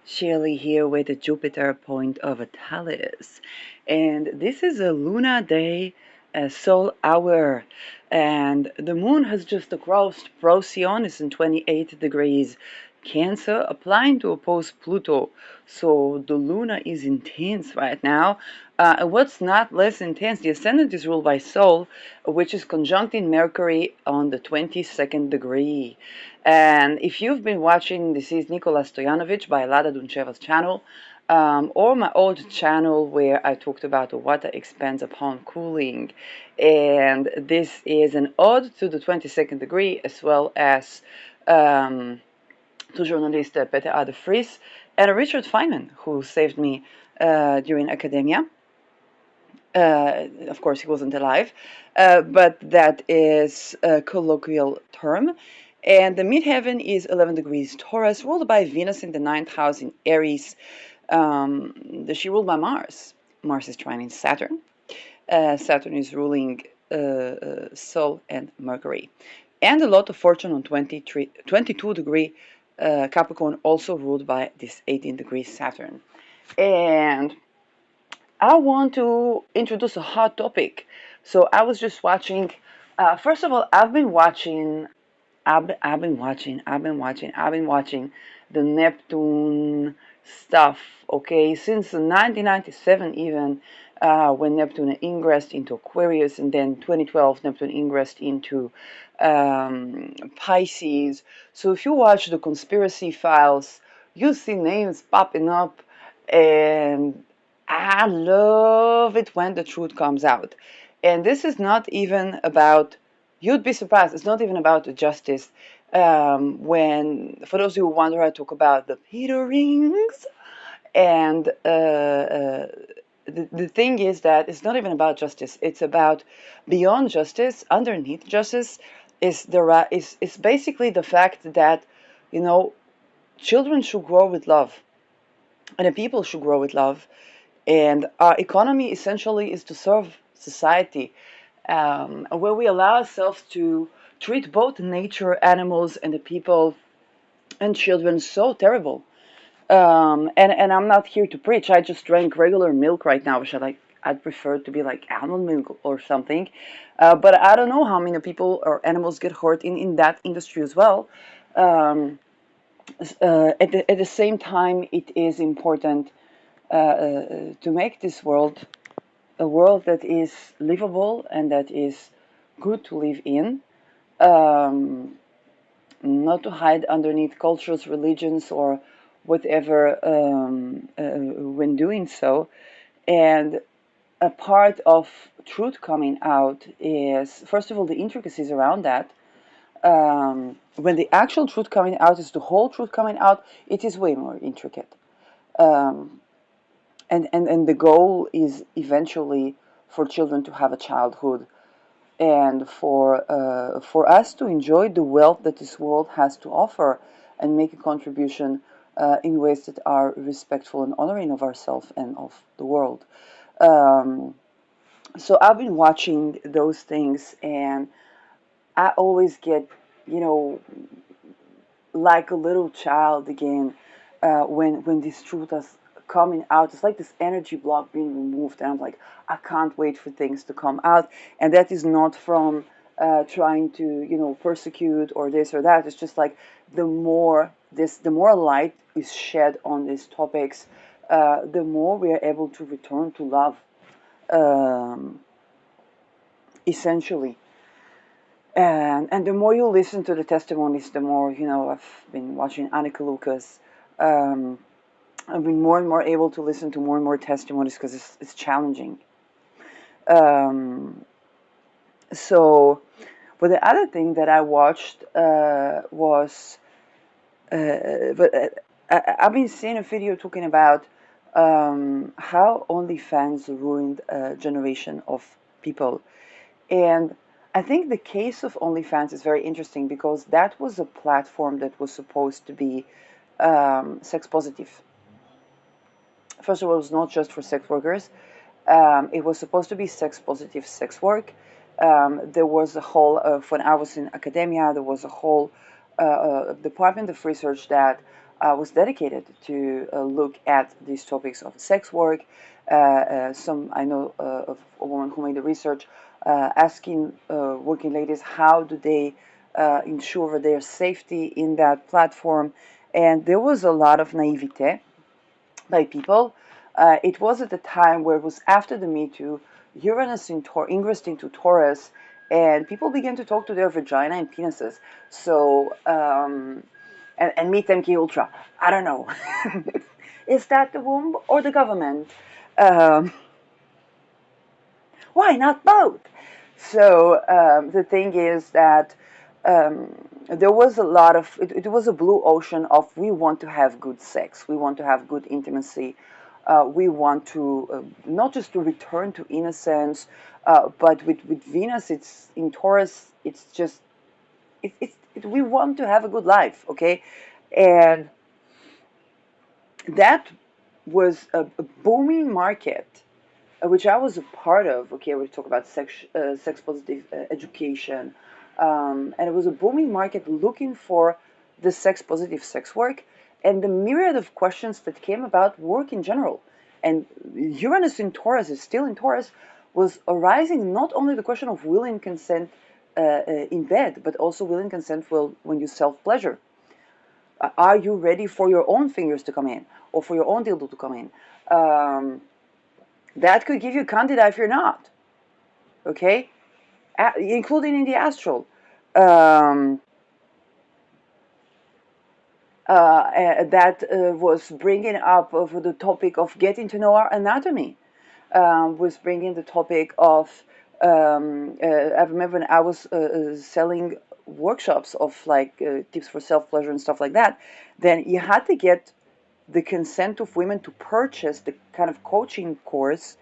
Shirley here with the Jupiter point of Atlas. And this is a Luna day soul hour. And the moon has just crossed Procyon, is in 28 degrees Cancer, applying to oppose Pluto. So the Luna is intense right now. And what's not less intense, the ascendant is ruled by Sol, which is conjuncting Mercury on the 22nd degree. And if you've been watching, this is Nikola Stojanovic by Lada Duncheva's channel, or my old channel where I talked about the water expands upon cooling. And this is an ode to the 22nd degree as well as to journalist Peter de Vries and Richard Feynman, who saved me during academia. Of course, he wasn't alive, but that is a colloquial term. And the midheaven is 11 degrees Taurus, ruled by Venus in the ninth house in Aries. She ruled by Mars. Mars is trining Saturn. Saturn is ruling Sol and Mercury. And a lot of fortune on 22 degree Capricorn, also ruled by this 18 degree Saturn. And I want to introduce a hot topic. So I was just watching. First of all, I've been watching the Neptune stuff. Okay, since 1997, even when Neptune ingressed into Aquarius, and then 2012 Neptune ingressed into Pisces. So if you watch the conspiracy files, you see names popping up, and I love it when the truth comes out. And this is not even about, you'd be surprised, it's not even about the justice. When, for those who wonder, I talk about the pedo rings. And the thing is that it's not even about justice. It's about beyond justice, underneath justice, is basically the fact that, you know, children should grow with love, and the people should grow with love, and our economy essentially is to serve society, where we allow ourselves to treat both nature, animals, and the people and children so terrible. And I'm not here to preach. I just drank regular milk right now, which I'd prefer to be like almond milk or something. But I don't know how many people or animals get hurt in that industry as well. Um, at the same time, it is important to make this world a world that is livable and that is good to live in, um, not to hide underneath cultures, religions, or whatever when doing so. And a part of truth coming out is, first of all, the intricacies around that. When the actual truth coming out is the whole truth coming out, it is way more intricate. Um, and the goal is eventually for children to have a childhood, and for us to enjoy the wealth that this world has to offer and make a contribution in ways that are respectful and honoring of ourselves and of the world. Um, so I've been watching those things, and I always get, you know, like a little child again, when this truth is coming out. It's like this energy block being removed, and I'm like, I can't wait for things to come out. And that is not from trying to, you know, persecute or this or that. It's just like the more light is shed on these topics, the more we are able to return to love, um, essentially. And the more you listen to the testimonies, the more, you know, I've been watching Annika Lucas. Um, I've been more and more able to listen to more and more testimonies because it's challenging. Um, so, but the other thing that I watched was, but I've been seeing a video talking about how OnlyFans ruined a generation of people. And I think the case of OnlyFans is very interesting because that was a platform that was supposed to be sex positive. First of all, it was not just for sex workers. It was supposed to be sex positive sex work. There was a whole, when I was in academia, there was a whole department of research that was dedicated to look at these topics of sex work. Some I know of a woman who made the research asking working ladies how do they ensure their safety in that platform, and there was a lot of naivete by people. It was at a time where it was after the Me Too, Uranus ingressed into Taurus, and people began to talk to their vagina and penises. So, and meet them key ultra. I don't know. Is that the womb or the government? Um, why not both? So the thing is that there was a lot of it was a blue ocean of we want to have good sex, we want to have good intimacy, we want to not just to return to innocence, but with Venus, it's in Taurus, it's just we want to have a good life, okay, and that was a booming market which I was a part of. Okay, we talk about sex positive education, and it was a booming market looking for the sex positive sex work and the myriad of questions that came about work in general. And Uranus in Taurus is still in Taurus, was arising not only the question of will and consent in bed, but also will and consent when you self pleasure. Are you ready for your own fingers to come in or for your own dildo to come in? That could give you candida if you're not, okay? Including in the astral. Um, that was bringing up of the topic of getting to know our anatomy, was bringing the topic of, I remember when I was selling workshops of like tips for self-pleasure and stuff like that, then you had to get the consent of women to purchase the kind of coaching course.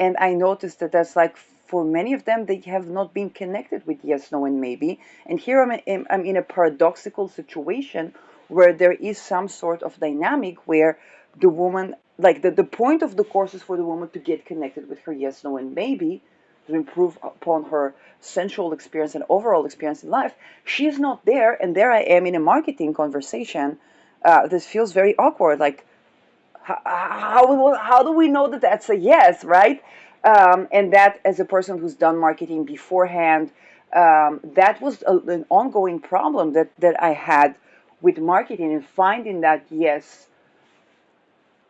And I noticed that that's like for many of them, they have not been connected with yes, no, and maybe. And here I'm in a paradoxical situation where there is some sort of dynamic where the woman, like the point of the course is for the woman to get connected with her yes, no, and maybe to improve upon her sensual experience and overall experience in life. She's not there, and there I am in a marketing conversation. This feels very awkward. Like, how do we know that that's a yes, right? And that as a person who's done marketing beforehand, that was an ongoing problem that I had with marketing and finding that yes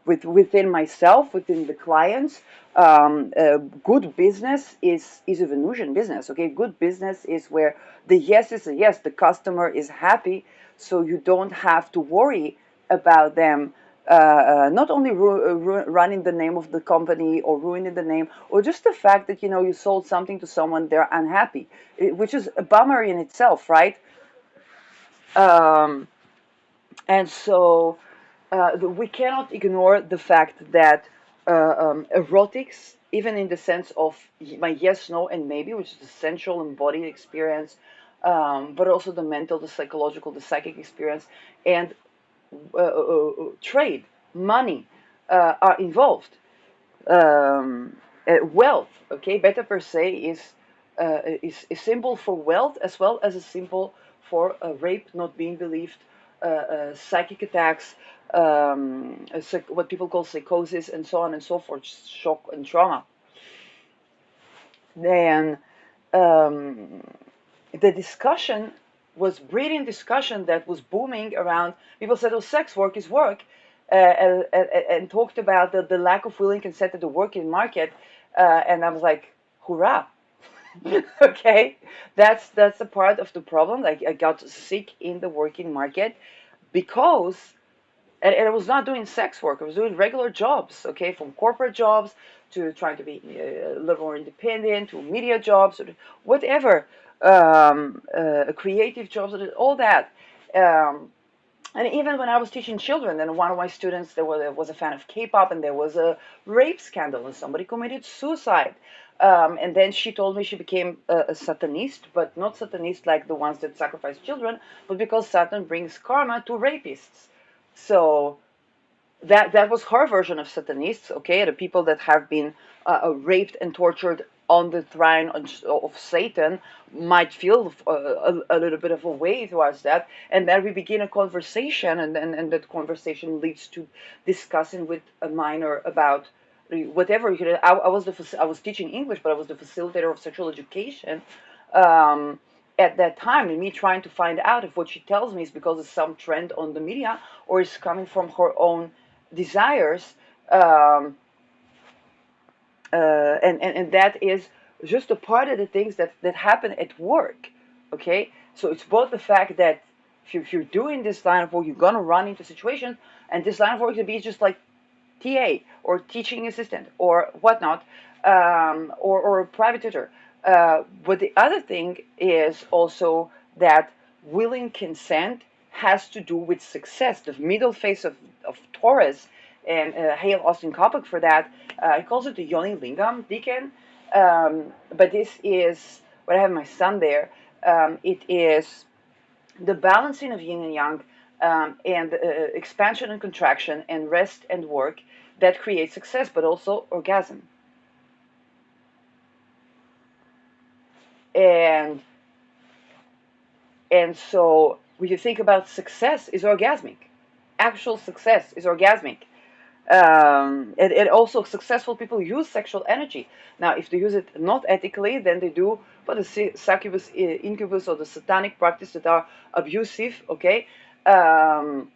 within myself, within the clients. Good business is a Venusian business. Okay, good business is where the yes is a yes. The customer is happy, so you don't have to worry about them. Not only running the name of the company or ruining the name, or just the fact that you sold something to someone, they're unhappy, which is a bummer in itself, right? Um, and so we cannot ignore the fact that erotics, even in the sense of my yes, no, and maybe, which is the sensual embodied experience, but also the mental, the psychological, the psychic experience, and trade, money are involved. Wealth, okay, beta per se is symbol for wealth as well as a symbol for rape not being believed, psychic attacks, what people call psychosis, and so on and so forth, shock and trauma. Then um, the discussion was breeding discussion that was booming around. People said, "Oh, sex work is work," and talked about the lack of willing consent at the working market. And I was like, "Hurrah!" Okay, that's a part of the problem. Like I got sick in the working market because and I was not doing sex work. I was doing regular jobs, okay, from corporate jobs to trying to be a little more independent, to media jobs, or whatever, creative jobs, all that. Um, and even when I was teaching children, then one of my students was a fan of K-pop, and there was a rape scandal, and somebody committed suicide. And then she told me she became a Satanist, but not Satanist like the ones that sacrifice children, but because Satan brings karma to rapists. So that was her version of Satanists, okay, the people that have been raped and tortured on the throne of Satan might feel a little bit of a way towards that, and then we begin a conversation, and that conversation leads to discussing with a minor about whatever. I was teaching English, but I was the facilitator of sexual education. Um, at that time, and me trying to find out if what she tells me is because of some trend on the media or is coming from her own desires. Um, and that is just a part of the things that happen at work. Okay, so it's both the fact that if you're doing this line of work, you're gonna run into situations, and this line of work could be just like TA or teaching assistant or whatnot, or a private tutor. But the other thing is also that willing consent has to do with success. The middle phase of Taurus, and hail Austin Coppock for that. He calls it the Yoni Lingam Deacon. But this is what I have my son there. It is the balancing of yin and yang, and expansion and contraction, and rest and work that creates success, but also orgasm. And so when you think about success is orgasmic, actual success is orgasmic. And also successful people use sexual energy. Now, if they use it not ethically, then they do what the succubus, incubus, or the satanic practice that are abusive. Okay, then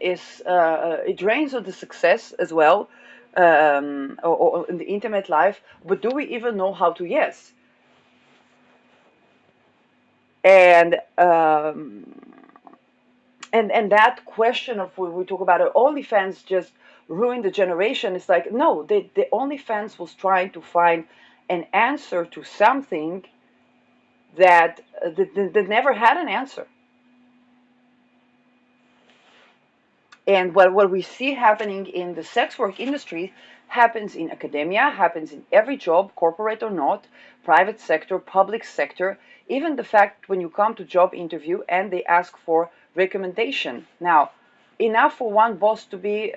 is it drains of the success as well, or in the intimate life. But do we even know how to yes? And and that question of when we talk about it, OnlyFans just ruined the generation. It's like no, the OnlyFans was trying to find an answer to something that never had an answer. And what we see happening in the sex work industry happens in academia, happens in every job, corporate or not, private sector, public sector, even the fact when you come to job interview and they ask for recommendation. Now, enough for one boss to be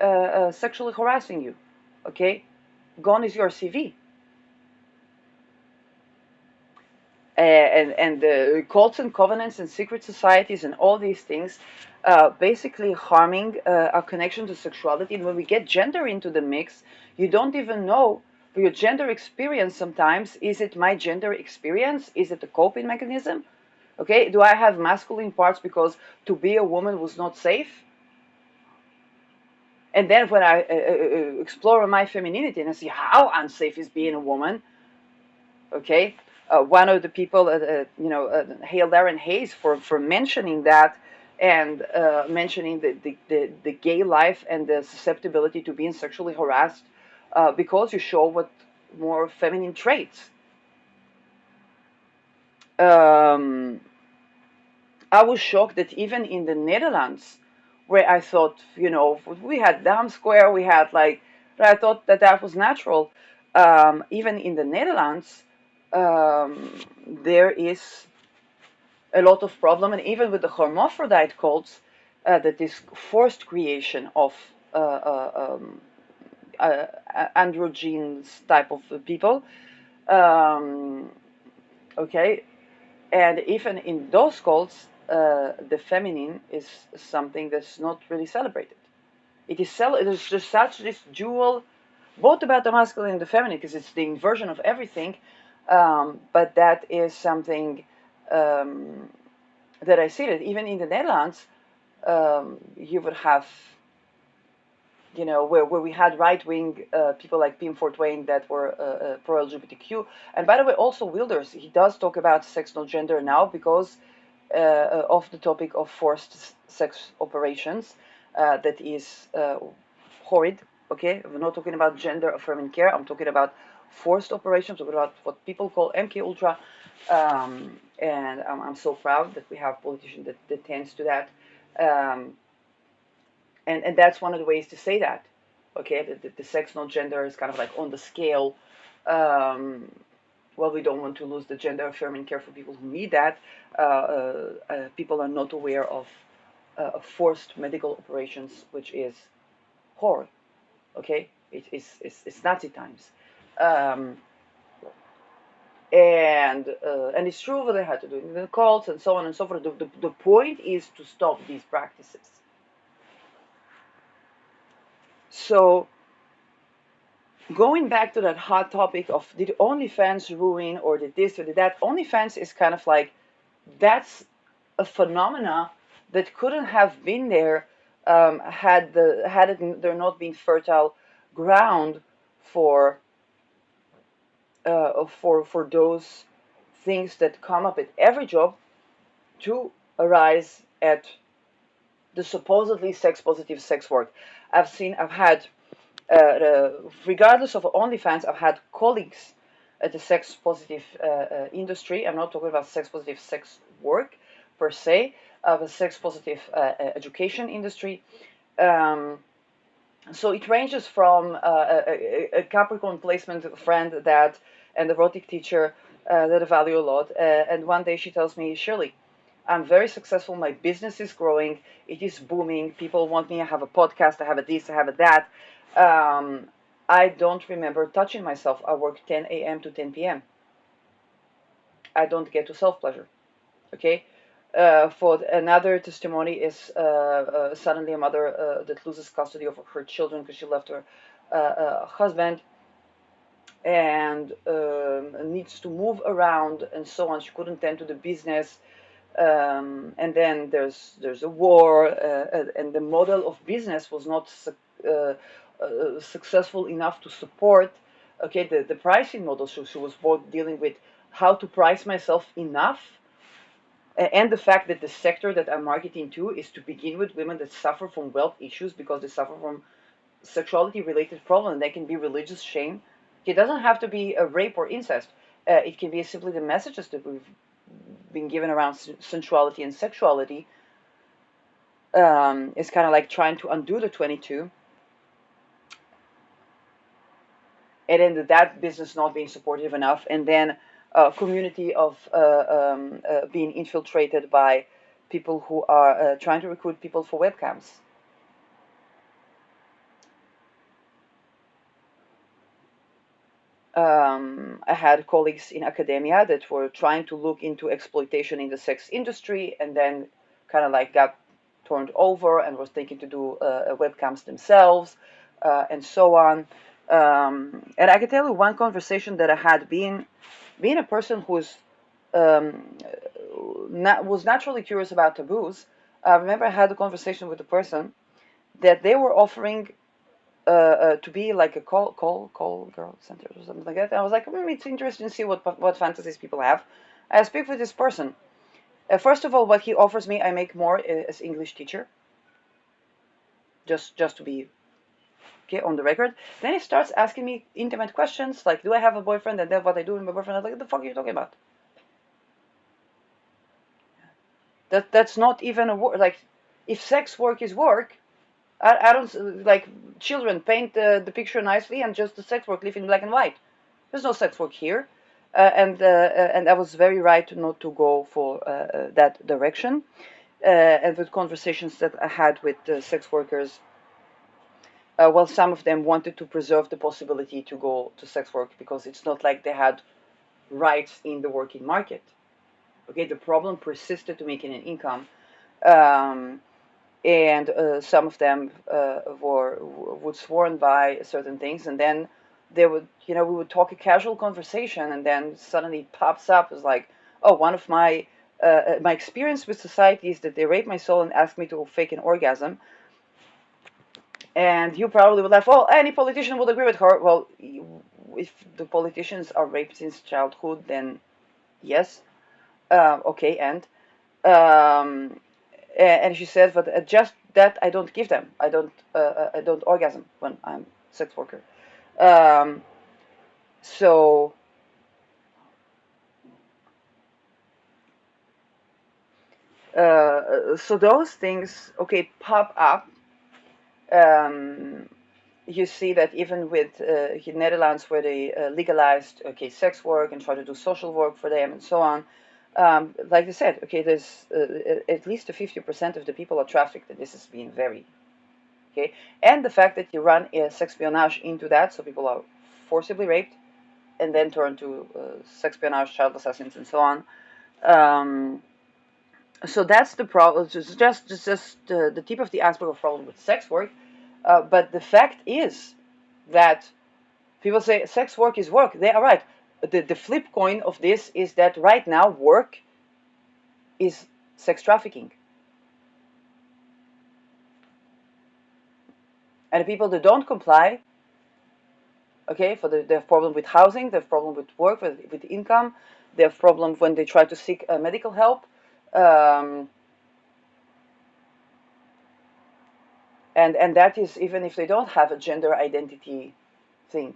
sexually harassing you, okay? Gone is your CV. And the cults and covenants and secret societies and all these things basically harming our connection to sexuality. And when we get gender into the mix, you don't even know your gender experience sometimes. Is it my gender experience? Is it a coping mechanism? Okay, do I have masculine parts because to be a woman was not safe? And then when I explore my femininity and I see how unsafe is being a woman, okay, one of the people, hailed Aaron Hayes for mentioning that, and mentioning the gay life and the susceptibility to being sexually harassed because you show what more feminine traits. Um, I was shocked that even in the Netherlands, where I thought, we had Dam Square, we had but I thought that was natural. Even in the Netherlands, there is a lot of problem, and even with the hermaphrodite cults, that is forced creation of androgynes type of people. Um, okay, and even in those cults, the feminine is something that's not really celebrated. It is just such this dual, both about the masculine and the feminine, because it's the inversion of everything. But that is something um, that I see that even in the Netherlands, you would have, where we had right wing people like Pim Fortuyn that were pro LGBTQ. And by the way, also Wilders, he does talk about sex not gender now because of the topic of forced sex operations. That is horrid. Okay, we're not talking about gender affirming care. I'm talking about forced operations. I'm talking about what people call MK Ultra. And I'm so proud that we have politicians that tends to that. Um, and that's one of the ways to say that. Okay, the sex not gender is kind of like on the scale. Um, well, we don't want to lose the gender affirming care for people who need that. People are not aware of forced medical operations, which is horror. Okay, it's Nazi times. Um, And it's true that they had to do it in the cults and so on and so forth. The point is to stop these practices. So going back to that hot topic of did OnlyFans ruin or did this or did that, OnlyFans is kind of like that's a phenomena that couldn't have been there had there not been fertile ground for for those things that come up at every job to arise at the supposedly sex positive sex work. I've had, regardless of OnlyFans, I've had colleagues at the sex positive industry. I'm not talking about sex positive sex work per se, of a sex positive education industry. Um, so it ranges from a Capricorn placement friend that and erotic teacher that I value a lot. And one day she tells me, Shirley, I'm very successful. My business is growing. It is booming. People want me. I have a podcast. I have a this. I have a that. Um, I don't remember touching myself. I work 10 a.m. to 10 p.m. I don't get to self pleasure. Okay. For another testimony is suddenly a mother that loses custody of her children because she left her husband and needs to move around and so on. She couldn't tend to the business, and then there's a war, and the model of business was not successful enough to support. Okay, the pricing model. So she was both dealing with how to price myself enough and the fact that the sector that I'm marketing to is to begin with women that suffer from wealth issues because they suffer from sexuality related problems. They can be religious shame. It doesn't have to be a rape or incest. It can be simply the messages that we've been given around sensuality and sexuality. It's kind of like trying to undo the 22, and then that business not being supportive enough, and then a community of being infiltrated by people who are trying to recruit people for webcams. I had colleagues in academia that were trying to look into exploitation in the sex industry and then kind of like got turned over and were thinking to do webcams themselves and so on. And I can tell you one conversation that I had being a person who's was naturally curious about taboos. I remember I had a conversation with a person that they were offering to be like a call girl center or something like that. And I was like, it's interesting to see what fantasies people have. I speak with this person. First of all, what he offers me, I make more as English teacher, just to be okay on the record. Then he starts asking me intimate questions like, do I have a boyfriend? And then what I do with my boyfriend. I was like, what the fuck are you talking about? That's not even a word. Like, if sex work is work, I don't like children paint the picture nicely and just the sex work live in black and white. There's no sex work here, and I was very right not to go for that direction. And with conversations that I had with sex workers, well, some of them wanted to preserve the possibility to go to sex work because it's not like they had rights in the working market. Okay, the problem persisted to making an income. Um, and some of them would sworn by certain things, and then they would, we would talk a casual conversation, and then suddenly it pops up as like, oh, one of my experience with society is that they rape my soul and ask me to fake an orgasm, and you probably would laugh. Well, any politician would agree with her. Well, if the politicians are raped since childhood, then yes, okay, um, and she says, but just that I don't give them. I don't orgasm when I'm sex worker. Um, so so those things, okay, pop up. Um, you see that even with Netherlands, where they legalized okay sex work and try to do social work for them and so on. Like I said, okay, there's at least 50% of the people are trafficked, and this has been very okay, and the fact that you run a sex espionage into that, so people are forcibly raped, and then turn to sex espionage, child assassins, and so on. Um, so that's the problem. Just the tip of the iceberg of problem with sex work. But the fact is that people say sex work is work. They are right. The flip coin of this is that right now work is sex trafficking. And the people that don't comply, okay, they have problem with housing, they have problem with work, with income, they have problem when they try to seek medical help. Um, and that is even if they don't have a gender identity thing.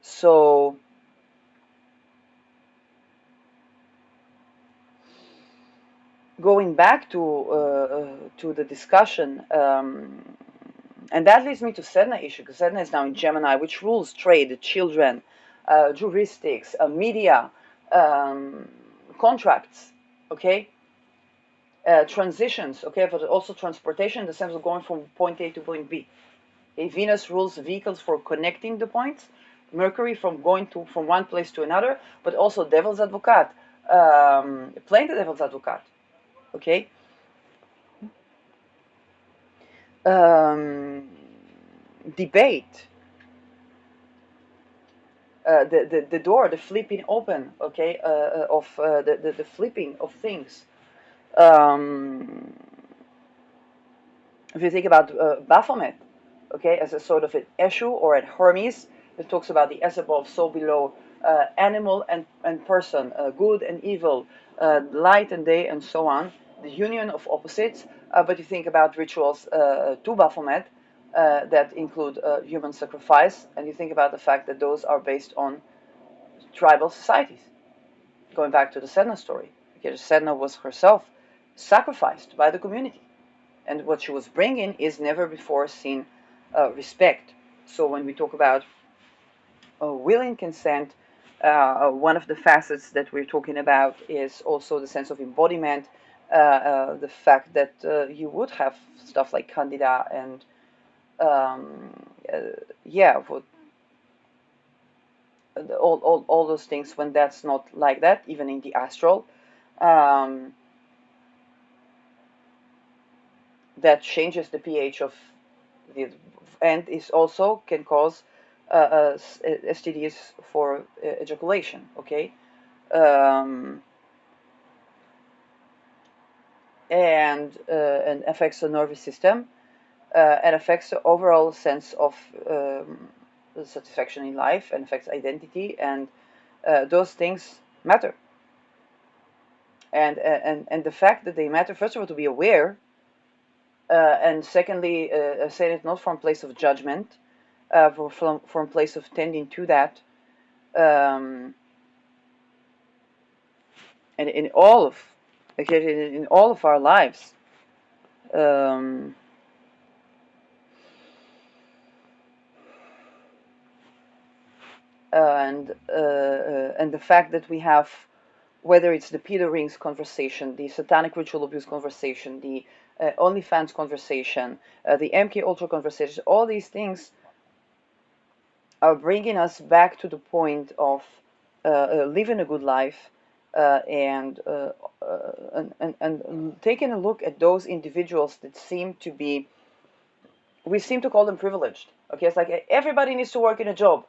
So going back to the discussion, and that leads me to Sedna issue, because Sedna is now in Gemini, which rules trade, children, juristics, media, um, contracts, okay, transitions, okay, but also transportation in the sense of going from point A to point B. Okay? Venus rules vehicles for connecting the points, Mercury from going to from one place to another, but also devil's advocate, playing the devil's advocate, okay. um, Debate, the door, the flipping open, okay, of the flipping of things. Um, if you think about Baphomet, okay, as a sort of an Eshu or an Hermes, that talks about the as above, so below, animal and person, good and evil, light and day, and so on, the union of opposites. But you think about rituals to Baphomet that include human sacrifice, and you think about the fact that those are based on tribal societies. Going back to the Sedna story, because Sedna was herself sacrificed by the community, and what she was bringing is never before seen respect. So when we talk about willing consent, one of the facets that we're talking about is also the sense of embodiment, the fact that you would have stuff like candida and um, uh, yeah, all those things when that's not like that, even in the astral. Um, that changes the pH of the, and is also can cause STDs for ejaculation. Okay, um, and affects the nervous system and affects the overall sense of satisfaction in life and affects identity, and those things matter. And the fact that they matter, first of all, to be aware, and secondly, saying it not from a place of judgment, from a place of tending to that, um, and in all of, okay, in all of our lives, um, and the fact that we have, whether it's the pedo rings conversation, the satanic ritual abuse conversation, the OnlyFans conversation, the MK Ultra conversation, all these things are bringing us back to the point of living a good life, and taking a look at those individuals that seem to be, we seem to call them privileged. Okay, it's like everybody needs to work in a job.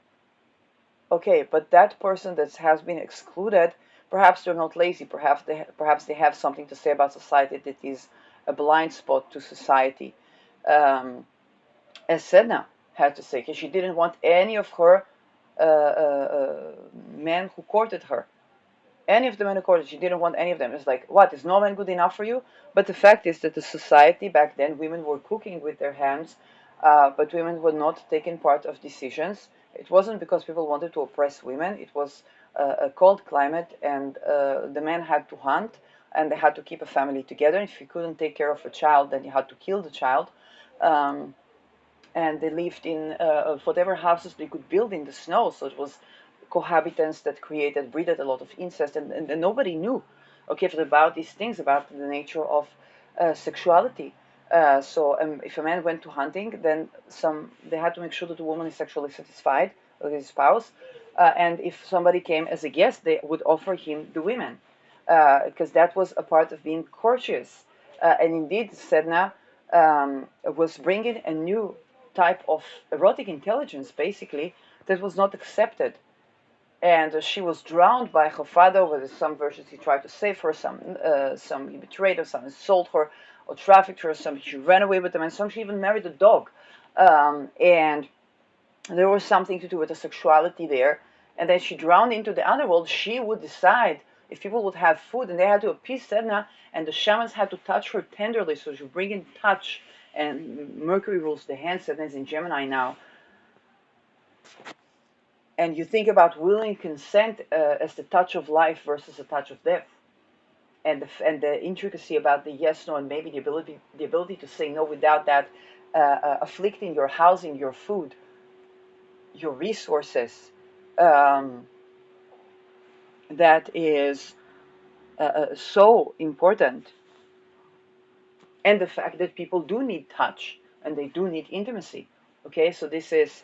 Okay, but that person that has been excluded, perhaps they're not lazy. Perhaps they have something to say about society that is a blind spot to society. As Sedna had to say, because she didn't want any of her men who courted her. Any of the men who courted, she didn't want any of them. It's like, what, is no man good enough for you? But the fact is that the society back then, women were cooking with their hands, but women were not taking part of decisions. It wasn't because people wanted to oppress women. It was a cold climate, and the men had to hunt, and they had to keep a family together. If you couldn't take care of a child, then you had to kill the child. Um, and they lived in whatever houses they could build in the snow. So it was cohabitants that breeded a lot of incest, and nobody knew, okay, about these things, about the nature of sexuality. So if a man went to hunting, then they had to make sure that the woman is sexually satisfied, of his spouse. And if somebody came as a guest, they would offer him the women, because that was a part of being courteous. And indeed, Sedna was bringing a new type of erotic intelligence, basically, that was not accepted. And she was drowned by her father. With some versions, he tried to save her, some he betrayed her, some he sold her or trafficked her, some she ran away with them, and some she even married a dog. And there was something to do with the sexuality there. And then she drowned into the underworld. She would decide if people would have food, and they had to appease Sedna, and the shamans had to touch her tenderly, so she would bring in touch. And Mercury rules the hand. Sedna is in Gemini now. And you think about willing consent as the touch of life versus the touch of death, and the intricacy about the yes, no, and maybe the ability to say no without that afflicting your housing, your food, your resources. Um, that is so important, and the fact that people do need touch and they do need intimacy. Okay, so this is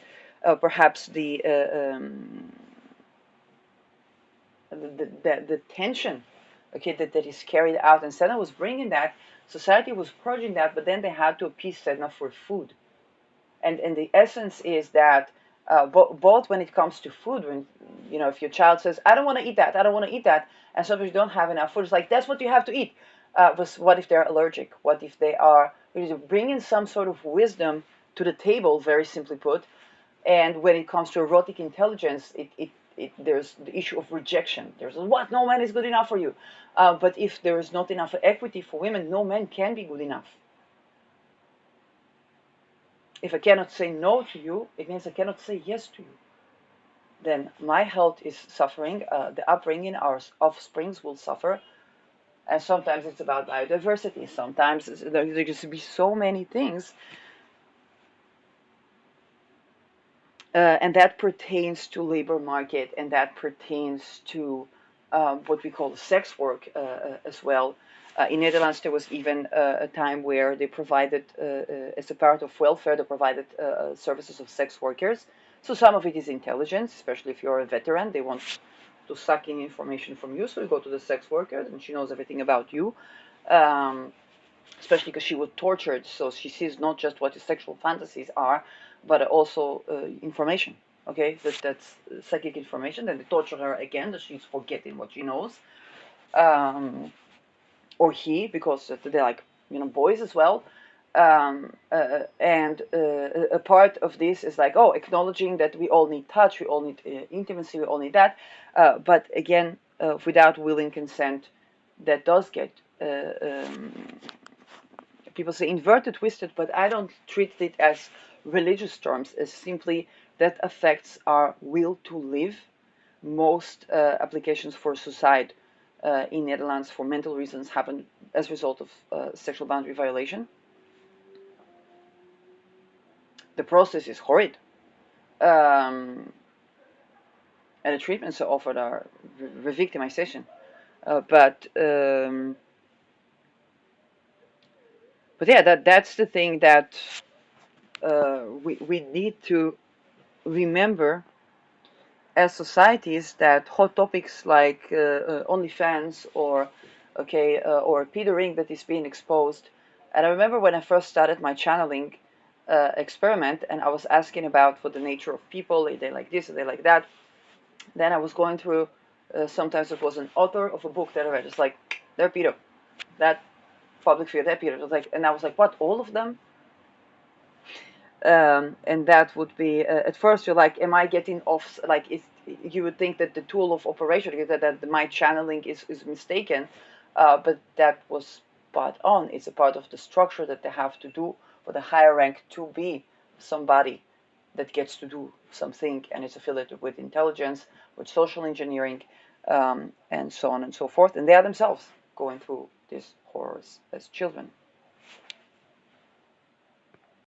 perhaps the tension, okay, that is carried out. And Sedna was bringing that, society was purging that, but then they had to appease Sedna for food. And the essence is that both when it comes to food, when if your child says, I don't want to eat that, I don't want to eat that, and sometimes you don't have enough food, it's like, that's what you have to eat. What if they're allergic? What if they are bringing some sort of wisdom to the table, very simply put. And when it comes to erotic intelligence, there's the issue of rejection. There's what, no man is good enough for you. But if there is not enough equity for women, no man can be good enough. If I cannot say no to you, it means I cannot say yes to you. Then my health is suffering, the upbringing, our offsprings will suffer. And sometimes it's about biodiversity. Sometimes there just be so many things. And that pertains to labor market, and that pertains to what we call sex work as well. In Netherlands, there was even a time where they provided, as a part of welfare, they provided services of sex workers. So some of it is intelligence, especially if you're a veteran. They want to suck in information from you, so you go to the sex worker, and she knows everything about you. Especially because she was tortured, so she sees not just what your sexual fantasies are, but also information. Okay, that's psychic information. Then they torture her again, that she's forgetting what she knows, or he, because they're like boys as well. And a part of this is like, oh, acknowledging that we all need touch, we all need intimacy, we all need that. But again, without willing consent, that does get people say inverted, twisted, but I don't treat it as religious terms, as simply that affects our will to live. Most applications for suicide in Netherlands for mental reasons happen as a result of sexual boundary violation. The process is horrid. And the treatments offered are re-victimization. But yeah, that's the thing that we need to remember as societies, that hot topics like OnlyFans or or pedering that is being exposed. And I remember when I first started my channeling experiment, and I was asking about for the nature of people, are they like this, are they like that? Then I was going through. Sometimes it was an author of a book that I read. It's like, they're pedo. That public figure, they're pedo. It was like, and I was like, what? All of them? And that would be at first you're like, am I getting off? Like, you would think that the tool of operation, that my channeling is mistaken, but that was spot on. It's a part of the structure that they have to do for the higher rank to be somebody that gets to do something, and it's affiliated with intelligence, with social engineering, and so on and so forth. And they are themselves going through these horrors as children.